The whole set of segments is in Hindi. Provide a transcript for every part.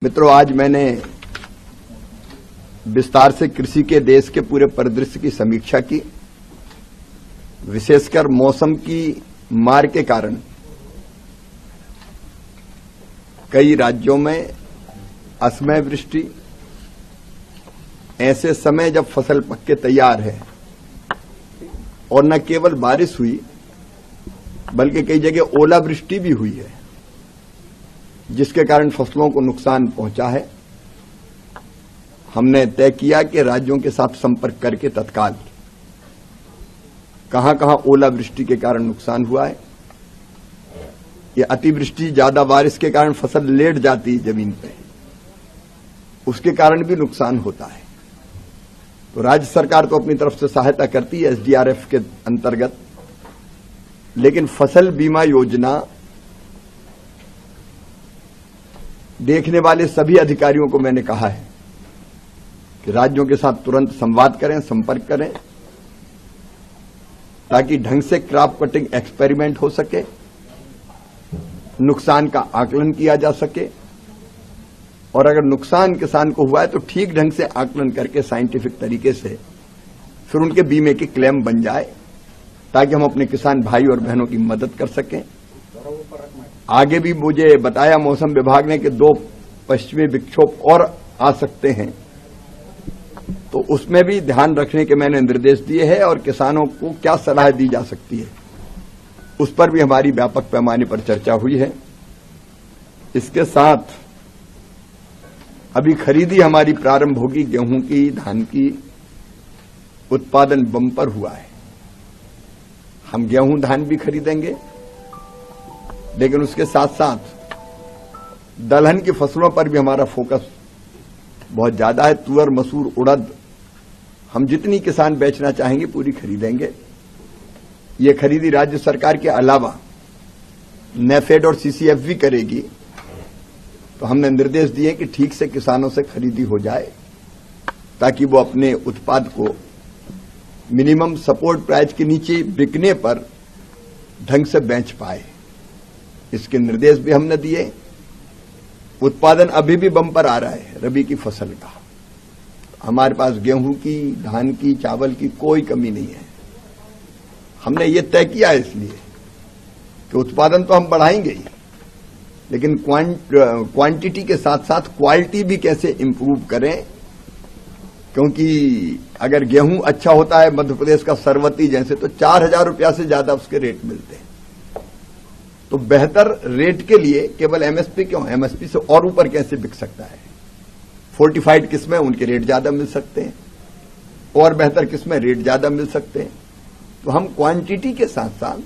मित्रों, आज मैंने विस्तार से कृषि के देश के पूरे परिदृश्य की समीक्षा की। विशेषकर मौसम की मार के कारण कई राज्यों में असमय वृष्टि, ऐसे समय जब फसल पक के तैयार है और न केवल बारिश हुई बल्कि कई जगह ओलावृष्टि भी हुई है, जिसके कारण फसलों को नुकसान पहुंचा है। हमने तय किया कि राज्यों के साथ संपर्क करके तत्काल कहां कहां ओलावृष्टि के कारण नुकसान हुआ है, या अतिवृष्टि ज्यादा बारिश के कारण फसल लेट जाती है जमीन पे, उसके कारण भी नुकसान होता है। तो राज्य सरकार तो अपनी तरफ से सहायता करती है एसडीआरएफ के अंतर्गत, लेकिन फसल बीमा योजना देखने वाले सभी अधिकारियों को मैंने कहा है कि राज्यों के साथ तुरंत संवाद करें, संपर्क करें, ताकि ढंग से क्रॉप कटिंग एक्सपेरिमेंट हो सके, नुकसान का आकलन किया जा सके, और अगर नुकसान किसान को हुआ है तो ठीक ढंग से आकलन करके साइंटिफिक तरीके से फिर उनके बीमे की क्लेम बन जाए, ताकि हम अपने किसान भाई और बहनों की मदद कर सकें। आगे भी मुझे बताया मौसम विभाग ने कि 2 पश्चिमी विक्षोभ और आ सकते हैं, तो उसमें भी ध्यान रखने के मैंने निर्देश दिए हैं, और किसानों को क्या सलाह दी जा सकती है उस पर भी हमारी व्यापक पैमाने पर चर्चा हुई है। इसके साथ अभी खरीदी हमारी प्रारंभ होगी। गेहूं की, धान की उत्पादन बम्पर हुआ है। हम गेहूं धान भी खरीदेंगे, लेकिन उसके साथ साथ दलहन की फसलों पर भी हमारा फोकस बहुत ज्यादा है। तुअर, मसूर, उड़द हम जितनी किसान बेचना चाहेंगे पूरी खरीदेंगे। ये खरीदी राज्य सरकार के अलावा नेफेड और सीसीएफ भी करेगी। तो हमने निर्देश दिए कि ठीक से किसानों से खरीदी हो जाए, ताकि वो अपने उत्पाद को मिनिमम सपोर्ट प्राइस के नीचे बिकने पर ढंग से बेच पाए। इसके निर्देश भी हमने दिए। उत्पादन अभी भी बम्पर आ रहा है रबी की फसल का। हमारे पास गेहूं की, धान की, चावल की कोई कमी नहीं है। हमने ये तय किया है इसलिए कि उत्पादन तो हम बढ़ाएंगे ही, लेकिन क्वांटिटी के साथ साथ क्वालिटी भी कैसे इंप्रूव करें, क्योंकि अगर गेहूं अच्छा होता है मध्य प्रदेश का सरवती जैसे, तो 4000 रुपया से ज्यादा उसके रेट मिलते हैं। तो बेहतर रेट के लिए केवल एमएसपी क्यों, एमएसपी से और ऊपर कैसे बिक सकता है। फोर्टिफाइड किस्में, उनके रेट ज्यादा मिल सकते हैं, और बेहतर किस्में रेट ज्यादा मिल सकते हैं। तो हम क्वांटिटी के साथ साथ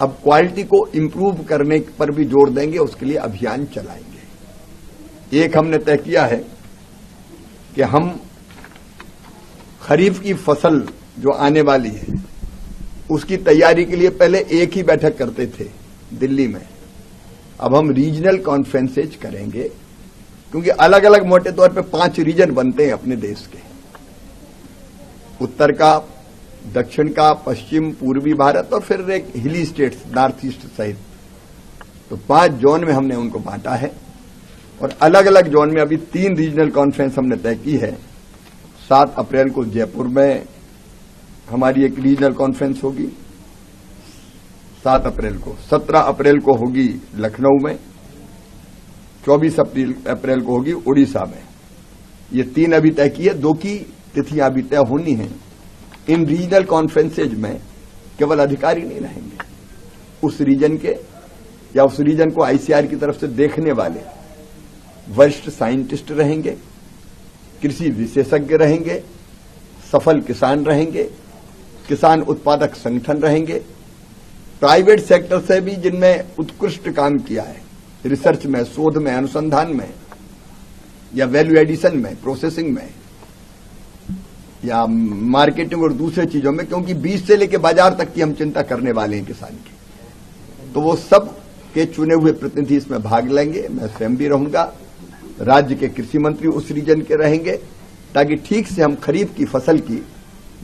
अब क्वालिटी को इंप्रूव करने पर भी जोर देंगे, उसके लिए अभियान चलाएंगे। एक हमने तय किया है कि हम खरीफ की फसल जो आने वाली है उसकी तैयारी के लिए पहले एक ही बैठक करते थे दिल्ली में, अब हम रीजनल कॉन्फ्रेंसेज करेंगे, क्योंकि अलग अलग मोटे तौर पे 5 रीजन बनते हैं अपने देश के, उत्तर का, दक्षिण का, पश्चिम, पूर्वी भारत, और फिर एक हिली स्टेट्स नॉर्थ ईस्ट सहित। तो 5 जोन में हमने उनको बांटा है, और अलग अलग जोन में अभी 3 रीजनल कॉन्फ्रेंस हमने तय की है। 7 अप्रैल को जयपुर में हमारी एक रीजनल कॉन्फ्रेंस होगी, 7 अप्रैल को, 17 अप्रैल को होगी लखनऊ में, 24 अप्रैल को होगी उड़ीसा में। ये 3 अभी तय की है, 2 की तिथियां अभी तय होनी है। इन रीजनल कॉन्फ्रेंसेज में केवल अधिकारी नहीं रहेंगे, उस रीजन के या उस रीजन को आईसीआर की तरफ से देखने वाले वरिष्ठ साइंटिस्ट रहेंगे, कृषि विशेषज्ञ रहेंगे, सफल किसान रहेंगे, किसान उत्पादक संगठन रहेंगे, प्राइवेट सेक्टर से भी जिनमें उत्कृष्ट काम किया है रिसर्च में, शोध में, अनुसंधान में, या वैल्यू एडिशन में, प्रोसेसिंग में, या मार्केटिंग और दूसरे चीजों में, क्योंकि बीज से लेकर बाजार तक की हम चिंता करने वाले हैं किसान की। तो वो सब के चुने हुए प्रतिनिधि इसमें भाग लेंगे। मैं स्वयं भी रहूंगा, राज्य के कृषि मंत्री उस रीजन के रहेंगे, ताकि ठीक से हम खरीफ की फसल की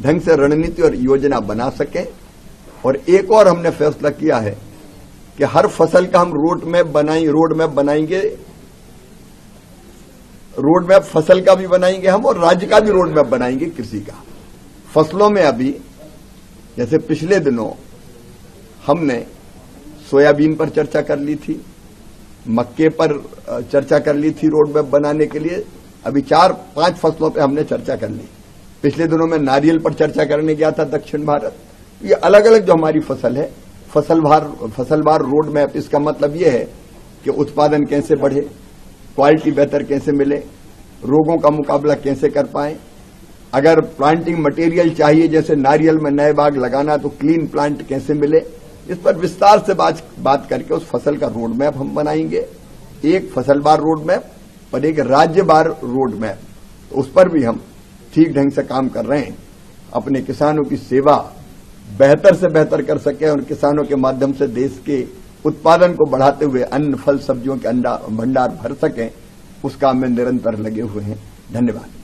ढंग से रणनीति और योजना बना सकें। और एक और हमने फैसला किया है कि हर फसल का हम रोड मैप बनाएंगे रोड मैप फसल का भी बनाएंगे हम और राज्य का भी रोड मैप बनाएंगे कृषि का। फसलों में अभी जैसे पिछले दिनों हमने सोयाबीन पर चर्चा कर ली थी, मक्के पर चर्चा कर ली थी रोड मैप बनाने के लिए। अभी 4-5 फसलों पे हमने चर्चा कर ली। पिछले दिनों में नारियल पर चर्चा करने गया था दक्षिण भारत। ये अलग अलग जो हमारी फसल है, फसलवार रोड मैप, इसका मतलब ये है कि उत्पादन कैसे बढ़े, क्वालिटी बेहतर कैसे मिले, रोगों का मुकाबला कैसे कर पाए। अगर प्लांटिंग मटेरियल चाहिए, जैसे नारियल में नए बाग लगाना, तो क्लीन प्लांट कैसे मिले, इस पर विस्तार से बात करके उस फसल का रोड मैप हम बनाएंगे। एक फसलवार रोड मैप और एक राज्यवार रोड मैप, तो उस पर भी हम ठीक ढंग से काम कर रहे हैं। अपने किसानों की सेवा बेहतर से बेहतर कर सके और किसानों के माध्यम से देश के उत्पादन को बढ़ाते हुए अन्न, फल, सब्जियों के भंडार भर सकें, उस काम में निरंतर लगे हुए हैं। धन्यवाद।